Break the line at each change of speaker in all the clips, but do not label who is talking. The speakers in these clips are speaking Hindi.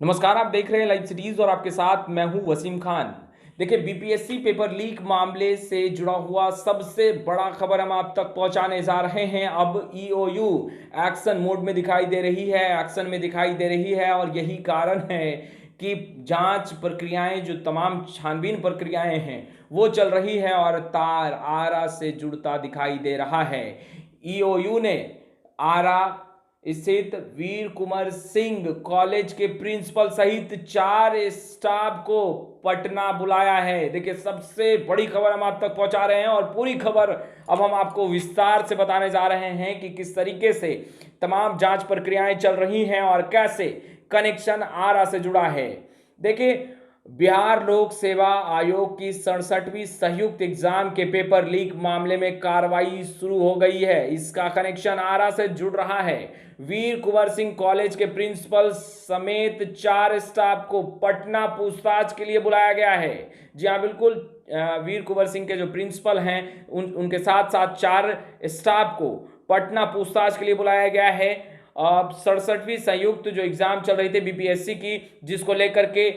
नमस्कार, आप देख रहे हैं लाइव सिटीज और आपके साथ मैं हूं वसीम खान। देखिए, बीपीएससी पेपर लीक मामले से जुड़ा हुआ सबसे बड़ा खबर हम आप तक पहुंचाने जा रहे हैं। अब ईओयू एक्शन मोड में दिखाई दे रही है, एक्शन में दिखाई दे रही है और यही कारण है कि जांच प्रक्रियाएं, जो तमाम छानबीन प्रक्रियाएं हैं, वो चल रही है और तार आरा से जुड़ता दिखाई दे रहा है। ईओयू ने आरा स्थित वीर कुंवर सिंह कॉलेज के प्रिंसिपल सहित 4 स्टाफ को पटना बुलाया है। देखिए, सबसे बड़ी खबर हम आप तक पहुंचा रहे हैं और पूरी खबर अब हम आपको विस्तार से बताने जा रहे हैं कि किस तरीके से तमाम जांच प्रक्रियाएं चल रही हैं और कैसे कनेक्शन आरा से जुड़ा है। देखिए, बिहार लोक सेवा आयोग की 67वीं संयुक्त एग्जाम के पेपर लीक मामले में कार्रवाई शुरू हो गई है। इसका कनेक्शन आरा से जुड़ रहा है। वीर कुंवर सिंह कॉलेज के प्रिंसिपल समेत 4 स्टाफ को पटना पूछताछ के लिए बुलाया गया है। जी हाँ, बिल्कुल, वीर कुंवर सिंह के जो प्रिंसिपल हैं उनके साथ साथ 4 स्टाफ को पटना पूछताछ के लिए बुलाया गया है। 67वीं संयुक्त जो एग्जाम चल रही थी बीपीएससी की, जिसको लेकर के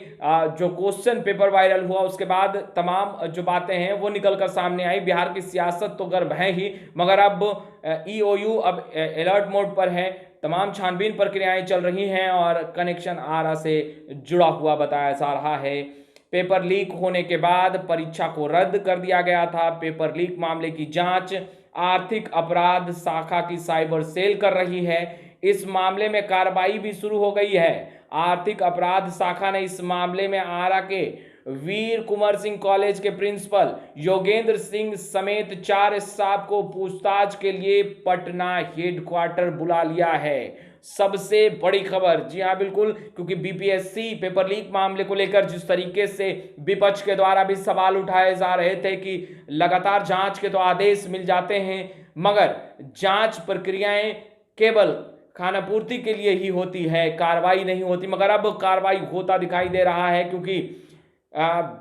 जो क्वेश्चन पेपर वायरल हुआ, उसके बाद तमाम जो बातें हैं वो निकल कर सामने आई। बिहार की सियासत तो गर्म है ही, मगर अब ईओयू अब अलर्ट मोड पर है। तमाम छानबीन प्रक्रियाएं चल रही हैं और कनेक्शन आरा से जुड़ा हुआ बताया जा रहा है। पेपर लीक होने के बाद परीक्षा को रद्द कर दिया गया था। पेपर लीक मामले की जांच आर्थिक अपराध शाखा की साइबर सेल कर रही है। इस मामले में कार्रवाई भी शुरू हो गई है। आर्थिक अपराध शाखा ने इस मामले में आरा के वीर कुंवर सिंह कॉलेज के प्रिंसिपल योगेंद्र सिंह समेत 4 स्टाफ को पूछताछ के लिए पटना हेडक्वार्टर बुला लिया है। सबसे बड़ी खबर, जी हाँ बिल्कुल, क्योंकि बीपीएससी पेपर लीक मामले को लेकर जिस तरीके से विपक्ष के द्वारा भी सवाल उठाए जा रहे थे कि लगातार जांच के तो आदेश मिल जाते हैं, मगर जांच प्रक्रियाएं केवल खानापूर्ति के लिए ही होती है, कार्रवाई नहीं होती। मगर अब कार्रवाई होता दिखाई दे रहा है, क्योंकि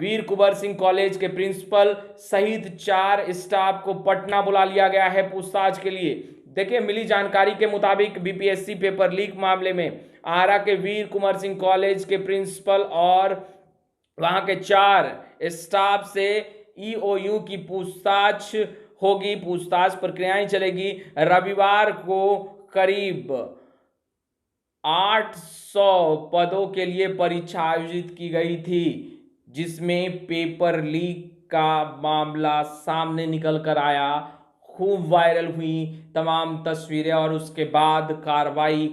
वीर कुंवर सिंह कॉलेज के प्रिंसिपल सहित 4 स्टाफ को पटना बुला लिया गया है पूछताछ के लिए। देखिए, मिली जानकारी के मुताबिक बीपीएससी पेपर लीक मामले में आरा के वीर कुंवर सिंह कॉलेज के प्रिंसिपल और वहां के 4 स्टाफ से ईओयू की पूछताछ होगी। पूछताछ प्रक्रियाएं चलेगी। रविवार को करीब 800 पदों के लिए परीक्षा आयोजित की गई थी, जिसमें पेपर लीक का मामला सामने निकल कर आया। खूब वायरल हुई तमाम तस्वीरें और उसके बाद कार्रवाई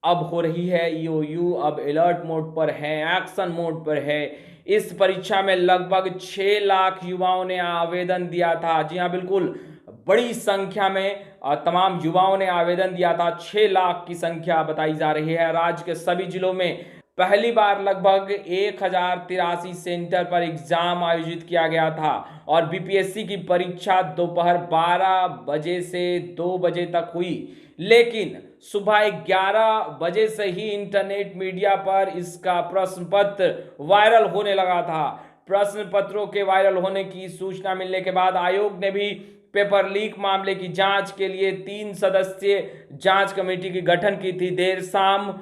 अब हो रही है। ईओयू अब अलर्ट मोड पर है, एक्शन मोड पर है। इस परीक्षा में लगभग 6 लाख युवाओं ने आवेदन दिया था। जी हाँ बिल्कुल, बड़ी संख्या में तमाम युवाओं ने आवेदन दिया था। 6 लाख की संख्या बताई जा रही है। राज्य के सभी जिलों में पहली बार लगभग 1083 सेंटर पर एग्जाम आयोजित किया गया था और बीपीएससी की परीक्षा दोपहर 12 बजे से 2 बजे तक हुई। लेकिन सुबह 11 बजे से ही इंटरनेट मीडिया पर इसका प्रश्न पत्र वायरल होने लगा था। प्रश्न पत्रों के वायरल होने की सूचना मिलने के बाद आयोग ने भी पेपर लीक मामले की जांच के लिए 3 सदस्यीय जांच कमेटी की गठन की थी। देर शाम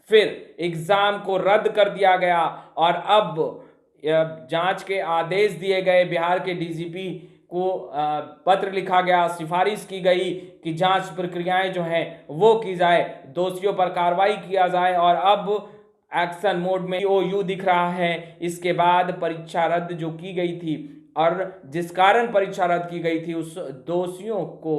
फिर एग्जाम को रद्द कर दिया गया और अब जांच के आदेश दिए गए। बिहार के डीजीपी को पत्र लिखा गया, सिफारिश की गई कि जांच प्रक्रियाएं जो हैं वो की जाए, दोषियों पर कार्रवाई किया जाए और अब एक्शन मोड में ईओयू दिख रहा है। इसके बाद परीक्षा रद्द जो की गई थी और जिस कारण परीक्षा रद्द की गई थी, उस दोषियों को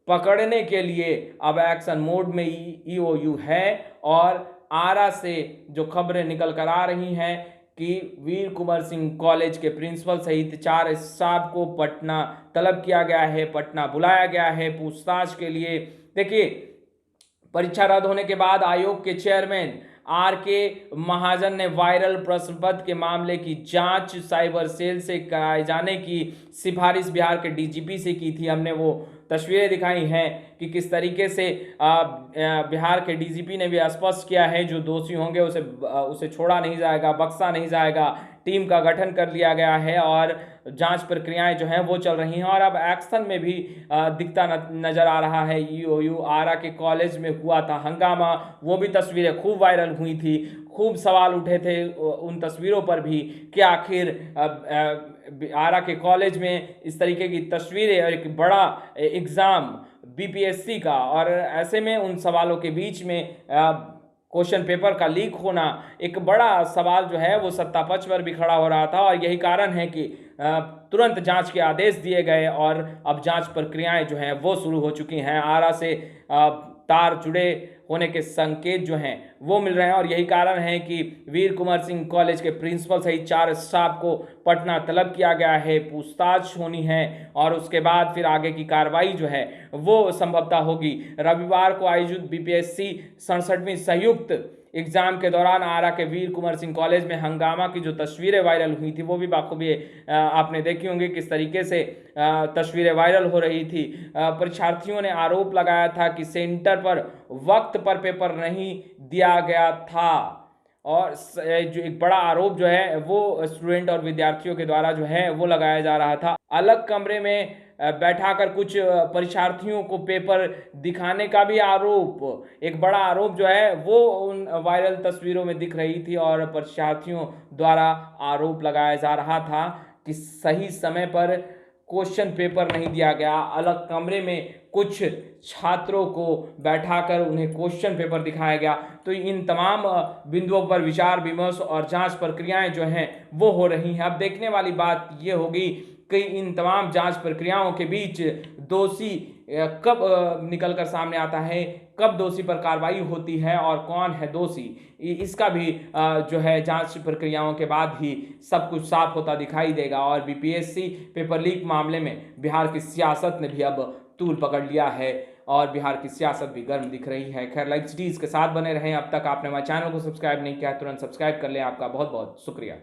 पकड़ने के लिए अब एक्शन मोड में ईओयू है। और आरा से जो खबरें निकल कर आ रही हैं कि वीर कुंवर सिंह कॉलेज के प्रिंसिपल सहित 4 स्टाफ को पटना तलब किया गया है, पटना बुलाया गया है पूछताछ के लिए। देखिए, परीक्षा रद्द होने के बाद आयोग के चेयरमैन आर के महाजन ने वायरल प्रश्न पत्र के मामले की जांच साइबर सेल से कराए जाने की सिफारिश बिहार के डीजीपी से की थी। हमने वो तस्वीरें दिखाई हैं कि किस तरीके से बिहार के डीजीपी ने भी स्पष्ट किया है जो दोषी होंगे उसे छोड़ा नहीं जाएगा, बख्शा नहीं जाएगा। टीम का गठन कर लिया गया है और जांच प्रक्रियाएं जो हैं वो चल रही हैं और अब एक्शन में भी दिखता नजर आ रहा है। ईओयू आरा के कॉलेज में हुआ था हंगामा, वो भी तस्वीरें खूब वायरल हुई थी, खूब सवाल उठे थे उन तस्वीरों पर भी कि आखिर आरा के कॉलेज में इस तरीके की तस्वीरें और एक बड़ा एग्ज़ाम बीपीएससी का, और ऐसे में उन सवालों के बीच में क्वेश्चन पेपर का लीक होना एक बड़ा सवाल जो है वो सत्ता पक्ष पर भी खड़ा हो रहा था। और यही कारण है कि तुरंत जांच के आदेश दिए गए और अब जांच प्रक्रियाएं जो हैं वो शुरू हो चुकी हैं। आरा से तार जुड़े होने के संकेत जो हैं वो मिल रहे हैं और यही कारण है कि वीर कुंवर सिंह कॉलेज के प्रिंसिपल सहित 4 स्टाफ को पटना तलब किया गया है। पूछताछ होनी है और उसके बाद फिर आगे की कार्रवाई जो है वो संभवतः होगी। रविवार को आयोजित बीपीएससी 67वीं संयुक्त एग्जाम के दौरान आरा के वीर कुंवर सिंह कॉलेज में हंगामा की जो तस्वीरें वायरल हुई थी वो भी बाखूबी आपने देखी होंगी किस तरीके से तस्वीरें वायरल हो रही थी। परीक्षार्थियों ने आरोप लगाया था कि सेंटर पर वक्त पर पेपर नहीं दिया गया था और जो एक बड़ा आरोप जो है वो स्टूडेंट और विद्यार्थियों के द्वारा जो है वो लगाया जा रहा था। अलग कमरे में बैठाकर कुछ परीक्षार्थियों को पेपर दिखाने का भी आरोप, एक बड़ा आरोप जो है वो उन वायरल तस्वीरों में दिख रही थी और परीक्षार्थियों द्वारा आरोप लगाया जा रहा था कि सही समय पर क्वेश्चन पेपर नहीं दिया गया। अलग कमरे में कुछ छात्रों को बैठाकर उन्हें क्वेश्चन पेपर दिखाया गया। तो इन तमाम बिंदुओं पर विचार विमर्श और जांच प्रक्रियाएं जो हैं वो हो रही हैं। अब देखने वाली बात ये होगी कि इन तमाम जांच प्रक्रियाओं के बीच दोषी कब निकलकर सामने आता है, कब दोषी पर कार्रवाई होती है और कौन है दोषी, इसका भी जो है जांच प्रक्रियाओं के बाद ही सब कुछ साफ होता दिखाई देगा। और बीपीएससी पेपर लीक मामले में बिहार की सियासत ने भी अब तूल पकड़ लिया है और बिहार की सियासत भी गर्म दिख रही है। खैर, लाइव सिटीज के साथ बने रहें। अब तक आपने हमारे चैनल को सब्सक्राइब नहीं किया है तुरंत सब्सक्राइब कर लें। आपका बहुत बहुत शुक्रिया।